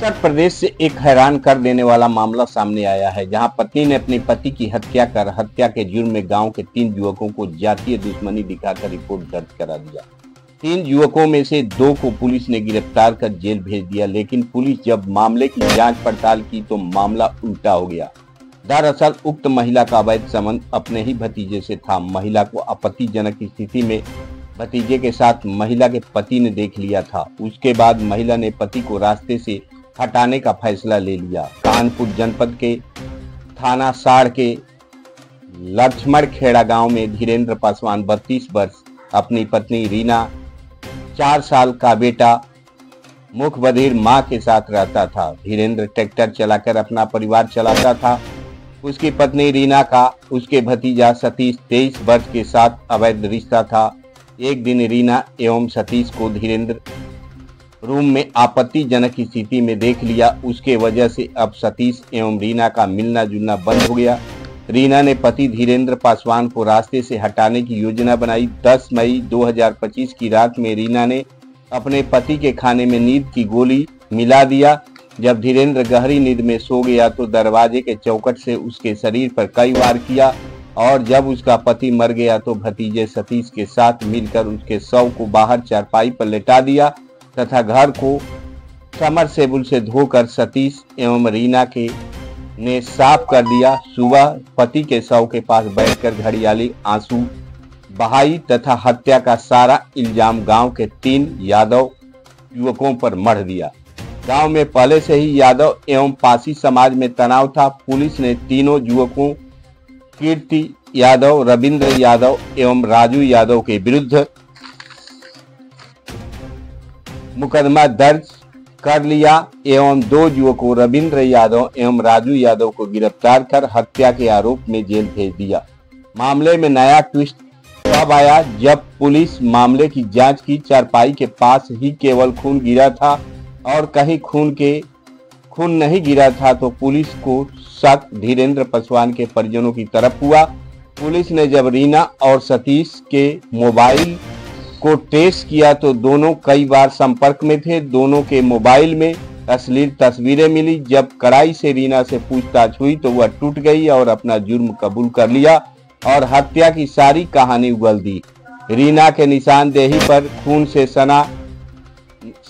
उत्तर प्रदेश से एक हैरान कर देने वाला मामला सामने आया है, जहां पत्नी ने अपने पति की हत्या कर हत्या के जुर्म में गांव के 3 युवकों को जातीय दुश्मनी दिखाकर रिपोर्ट दर्ज करा दिया। 3 युवकों में से 2 को पुलिस ने गिरफ्तार कर जेल भेज दिया, लेकिन पुलिस जब मामले की जांच पड़ताल की तो मामला उल्टा हो गया। दरअसल उक्त महिला का अवैध संबंध अपने ही भतीजे से था। महिला को आपत्तिजनक स्थिति में भतीजे के साथ महिला के पति ने देख लिया था। उसके बाद महिला ने पति को रास्ते से हटाने का फैसला ले लिया। कानपुर जनपद के थाना साड़ के लक्ष्मण खेड़ा गांव में धीरेन्द्र पासवान 32 वर्ष अपनी पत्नी रीना 4 साल का बेटा मुख बधिर मां के साथ रहता था। धीरेन्द्र ट्रैक्टर चलाकर अपना परिवार चलाता था। उसकी पत्नी रीना का उसके भतीजा सतीश 23 वर्ष के साथ अवैध रिश्ता था। एक दिन रीना एवं सतीश को धीरेन्द्र रूम में आपत्तिजनक स्थिति में देख लिया। उसके वजह से अब सतीश एवं रीना का मिलना जुलना बंद हो गया। रीना ने पति धीरेन्द्र पासवान को रास्ते से हटाने की योजना बनाई। 10 मई 2025 की रात में रीना ने अपने पति के खाने में नींद की गोली मिला दिया। जब धीरेन्द्र गहरी नींद में सो गया तो दरवाजे के चौखट से उसके शरीर पर कई वार किया और जब उसका पति मर गया तो भतीजे सतीश के साथ मिलकर उसके शव को बाहर चारपाई पर लेटा दिया तथा घर को समरसेबुल से धोकर सतीश एवं रीना के ने साफ कर दिया। सुबह पति के शव के पास बैठकर घड़ियाली आंसू बहाई तथा हत्या का सारा इल्जाम गांव के 3 यादव युवकों पर मढ़ दिया। गांव में पहले से ही यादव एवं पासी समाज में तनाव था। पुलिस ने तीनों युवकों कीर्ति यादव, रविंद्र यादव एवं राजू यादव के विरुद्ध मुकदमा दर्ज कर लिया एवं 2 युवकों रविंद्र यादव एवं राजू यादव को गिरफ्तार कर हत्या के आरोप में जेल भेज दिया। मामले में नया ट्विस्ट तब आया जब पुलिस मामले की जांच की। चारपाई के पास ही केवल खून गिरा था और कहीं खून नहीं गिरा था तो पुलिस को शक धीरेन्द्र पासवान के परिजनों की तरफ हुआ। पुलिस ने जब रीना और सतीश के मोबाइल को टेस्ट किया तो दोनों कई बार संपर्क में थे। दोनों के मोबाइल में अश्लील तस्वीरें मिली। जब कड़ाई से रीना से पूछताछ हुई तो वह टूट गई और अपना जुर्म कबूल कर लिया और हत्या की सारी कहानी उगल दी। रीना के निशानदेही पर खून से सना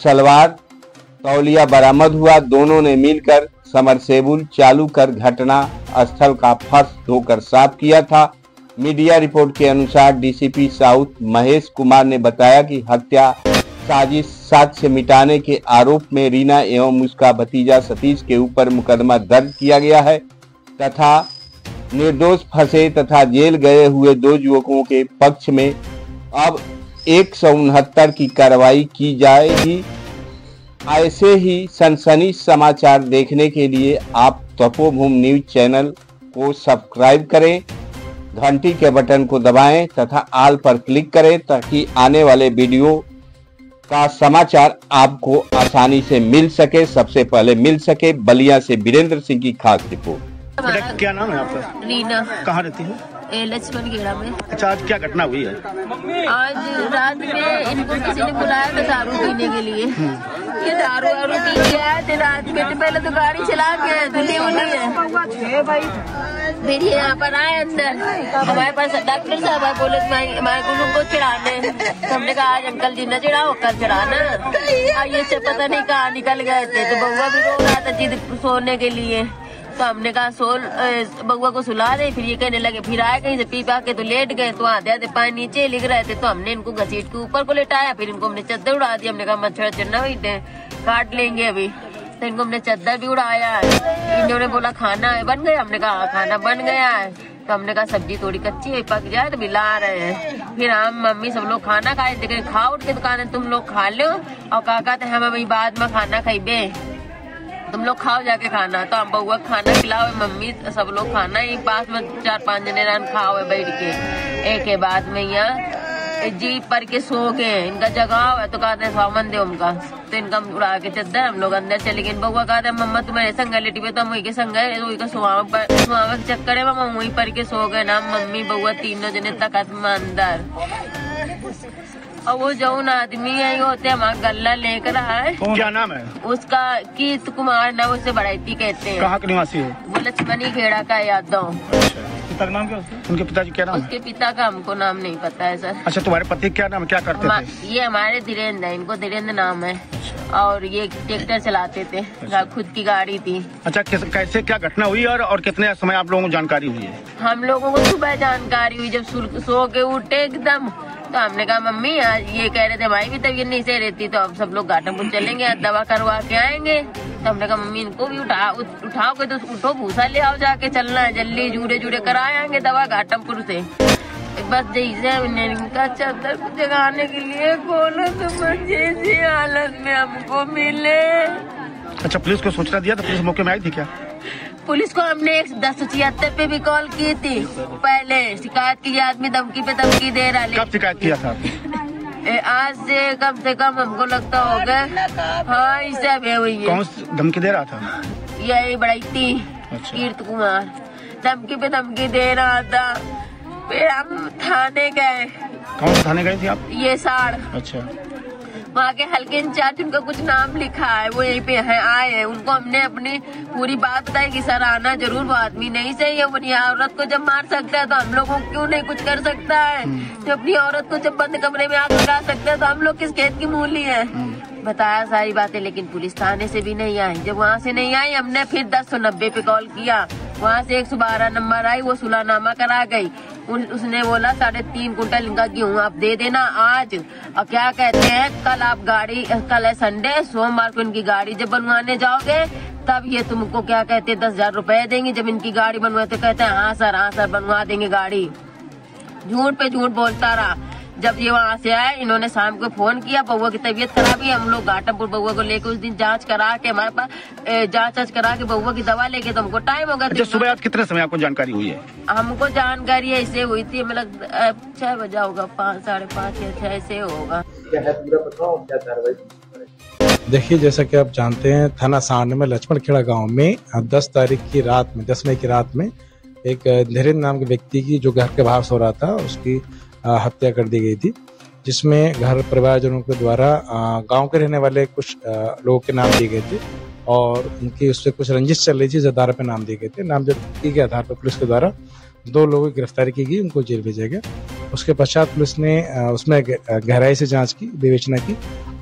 सलवार तौलिया बरामद हुआ। दोनों ने मिलकर समरसेबुल चालू कर घटना स्थल का फर्श धोकर साफ किया था। मीडिया रिपोर्ट के अनुसार डीसीपी साउथ महेश कुमार ने बताया कि हत्या साजिश साक्ष्य मिटाने के आरोप में रीना एवं उसका भतीजा सतीश के ऊपर मुकदमा दर्ज किया गया है तथा निर्दोष फंसे तथा जेल गए हुए 2 युवकों के पक्ष में अब 169 की कार्रवाई की जाएगी। ऐसे ही सनसनी समाचार देखने के लिए आप तपोभूमि न्यूज चैनल को सब्सक्राइब करें, घंटी के बटन को दबाएं तथा ऑल पर क्लिक करें ताकि आने वाले वीडियो का समाचार आपको आसानी से मिल सके, सबसे पहले मिल सके। बलिया से वीरेंद्र सिंह की खास रिपोर्ट। बेटा क्या नाम है आपका? रीना। कहाँ रहती है? लक्ष्मण खेड़ा में। अच्छा, आज क्या घटना हुई है? आज रात में इनको किसी ने बुलाया था दारू पीने के लिए। ये दारू पी के आए थे रात में। पहले तो गाड़ी चला के धुली उली है फिर ये यहाँ पर आए अंदर। हमारे पास डॉक्टर साहब आए, बोले हमारे गुरु को चढ़ाने। हमने कहा आज अंकल जी न चढ़ाओ, कल चढ़ाना। ये से पता नहीं कहाँ निकल गए थे तो बउआ भी रो रहा था जिद सोने के लिए। तो हमने कहा बउआ को सुला दे। फिर ये कहने लगे, फिर आए कहीं से पी पा के तो लेट गए। तो आधे आधे पानी नीचे लिख रहे थे तो हमने इनको घसीट के ऊपर को लेटाया। फिर इनको हमने चद्दर उड़ा दी। हमने कहा मच्छर चढ़ना हुई थे, काट लेंगे अभी। तो इनको हमने चद्दर भी उड़ाया है। इन्होंने बोला खाना बन गया। हमने कहा खाना बन गया है। तो हमने कहा सब्जी थोड़ी कच्ची है, पक जाए तो मिला रहे हैं। फिर हम मम्मी सब लोग खाना खाए थे। खा उठ के दुकान तुम लोग खा लो और काका थे हम अभी बाद में खाना खाइबे, तुम लोग खाओ जाके खाना। तो हम बउआ खाना खिलाओ, मम्मी सब लोग खाना एक पास में 4-5 जने रन खाओ बैठ के एक के बाद में। यहाँ जीप पर के सो गए। इनका जगाव है तो कहते हैं स्वामन दे उनका। तो इनका उड़ा के चद्दर हम लोग अंदर चले गए। बउआ कहते हैं मम्मा तुम्हारे संग लेटी पे तो हम वही के संग है। वही का सुहावा के चक्कर है मम्मा वहीं पर के सो गए ना। मम्मी बउआ तीनों जने तकत में अंदर। और वो जौन आदमी है होते हमारा गल्ला लेकर आए। क्या नाम है उसका? कीर्त कुमार ना, उसे बड़ाईती कहते हैं। कहाँ के निवासी है? वो लक्ष्मणी खेड़ा का यादव। पिता का नाम क्या है? उनके पिताजी क्या नाम है? उसके पिता का हमको नाम नहीं पता है सर। अच्छा, तुम्हारे पति क्या नाम है, क्या करते थे? ये हमारे धीरेन्द्र है, इनको धीरेन्द्र नाम है। और ये ट्रैक्टर चलाते थे, खुद की गाड़ी थी। अच्छा, कैसे क्या घटना हुई और कितने समय आप लोगों को जानकारी हुई है? हम लोगों को सुबह जानकारी हुई, जब सो के उठे एकदम, तो हमने कहा मम्मी आज ये कह रहे थे भाई भी तबीयत नहीं सही रहती, तो अब सब लोग घाटमपुर चलेंगे, दवा करवा के आएंगे। तो हमने कहा मम्मी इनको भी उठाओगे तो उठो, भूसा ले आओ, जाके चलना है जल्दी, जुड़े जुड़े कराए आएंगे दवा घाटमपुर से। बस जैसे इनका चादर जगाने के लिए खोलो तो बस जैसी हालत में हमको मिले। अच्छा, पुलिस को सूचना दिया तो पुलिस मौके में आई थी क्या? पुलिस को हमने 1076 पे भी कॉल की थी पहले, शिकायत की, आदमी धमकी पे धमकी दे रहा है। कब शिकायत किया था? आज से कम हमको लगता होगा। हाँ, इससे हुई है। कौन धमकी दे रहा था? यही बड़ाईती अच्छा। कीर्त कुमार धमकी पे धमकी दे रहा था। फिर हम थाने गए। कौन से थाने गए थे आप? ये साड़। अच्छा। वहाँ के हल्के इंचार्ज, उनका कुछ नाम लिखा है, वो यहीं पे है, आए हैं। उनको हमने अपनी पूरी बात बताई कि सर आना जरूर, वो आदमी नहीं सही है, वो अपनी औरत को जब मार सकता है तो हम लोगों को क्यों नहीं कुछ कर सकता है? जब अपनी औरत को जब बंद कमरे में आग लगा सकता है तो हम लोग किस खेत की मूली है? बताया सारी बातें, लेकिन पुलिस थाने से भी नहीं आई। जब वहाँ से नहीं आई, हमने फिर 1090 पे कॉल किया। वहाँ से 112 नंबर आई, वो सुलहनामा करा गई। उसने बोला 3.5 कुंटल इनका गेहूँ आप दे देना आज। और क्या कहते हैं, कल है संडे, सोमवार को इनकी गाड़ी जब बनवाने जाओगे तब ये तुमको क्या कहते हैं 10,000 रुपए देंगे। जब इनकी गाड़ी बनवाते कहते हैं हाँ सर बनवा देंगे गाड़ी। झूठ पे झूठ बोलता रहा। जब ये वहाँ से आए, इन्होंने शाम को फोन किया, बउआ की तबीयत खराब है, हम लोग घाटमपुर बउआ को लेके उस दिन जांच करा के, हमारे पास जांच करा के बउआ की दवा लेके, तो हमको टाइम हो गया। अच्छा, सुबह आज कितने समय आपको जानकारी हुई है? हमको जानकारी ऐसे हुई थी, मतलब 6 बजा होगा, 5, 5:30 या 6 ऐसे होगा। देखिए, जैसा कि आप जानते हैं, थाना सांड में लक्ष्मण खेड़ा गाँव में 10 तारीख की रात में, 10 मई की रात में एक धीरेन्द्र नाम के व्यक्ति की, जो घर के बाहर सो रहा था, उसकी हत्या कर दी गई थी, जिसमें घर परिवारजनों के द्वारा गांव के रहने वाले कुछ लोगों के नाम दिए गए थे और उनकी उससे कुछ रंजिश चल रही थी, इस आधार पर नाम दिए गए थे। नामजदगी के आधार पर पुलिस के द्वारा 2 लोगों की गिरफ्तारी की गई, उनको जेल भेजा गया। उसके पश्चात पुलिस ने उसमें गहराई से जांच की, विवेचना की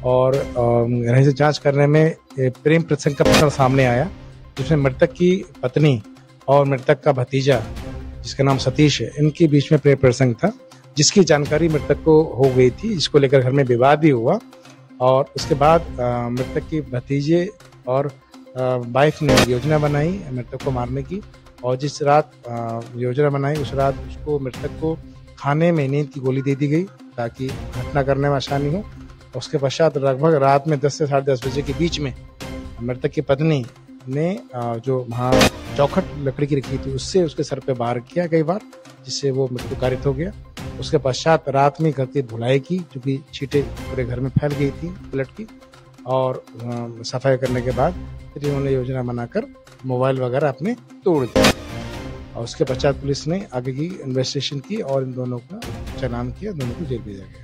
और गहराई से जांच करने में प्रेम प्रसंग का प्रकरण सामने आया, जिसमें मृतक की पत्नी और मृतक का भतीजा, जिसका नाम सतीश है, इनके बीच में प्रेम प्रसंग था, जिसकी जानकारी मृतक को हो गई थी, जिसको लेकर घर में विवाद भी हुआ। और उसके बाद मृतक की भतीजे और वाइफ ने योजना बनाई मृतक को मारने की, और जिस रात योजना बनाई उस रात उसको, मृतक को खाने में नींद की गोली दे दी गई ताकि घटना करने में आसानी हो। उसके पश्चात लगभग रात में 10 से 10:30 बजे के बीच में मृतक की पत्नी ने जो वहाँ चौखट लकड़ी की रखी थी, उससे उसके सर पे वार किया कई बार, जिससे वो मृत्यु कारित हो गया। उसके पश्चात रात में करती धुलाई की, क्योंकि छींटे पूरे घर में फैल गई थी ब्लड की, और सफाई करने के बाद फिर इन्होंने योजना बनाकर मोबाइल वगैरह अपने तोड़ दिए। और उसके पश्चात पुलिस ने आगे की इन्वेस्टिगेशन की और इन दोनों का चालान किया, दोनों को जेल भेजा गया।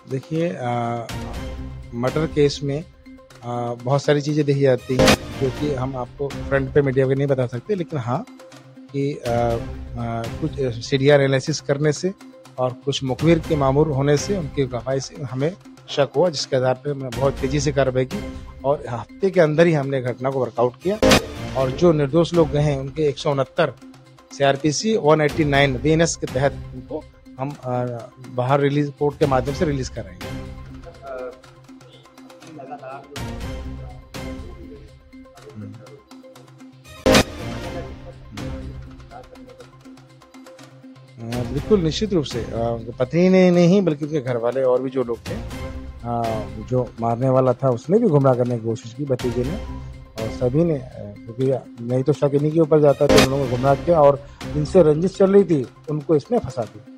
देखिए, मर्डर केस में बहुत सारी चीज़ें देखी जाती हैं, जो कि हम आपको फ्रंट पे मीडिया पे नहीं बता सकते, लेकिन हाँ कि कुछ सीडीआर एनालिसिस करने से और कुछ मुखबिर के मामूर होने से, उनकी गवाही से हमें शक हुआ, जिसके आधार पर हमने बहुत तेज़ी से कार्रवाई की और हफ्ते के अंदर ही हमने घटना को वर्कआउट किया। और जो निर्दोष लोग गए हैं उनके 169 CRPC 189 BNS के तहत उनको हम बाहर रिलीज, कोर्ट के माध्यम से रिलीज कराएंगे। बिल्कुल निश्चित रूप से पत्नी ने नहीं, बल्कि उनके घर वाले और भी जो लोग थे, जो मारने वाला था उसने भी गुमराह करने की कोशिश की, भतीजे ने, और सभी ने, क्योंकि नहीं तो शक इन्हीं के ऊपर जाता था, उन्होंने गुमराह किया और जिनसे रंजिश चल रही थी उनको इसमें फंसा दिया।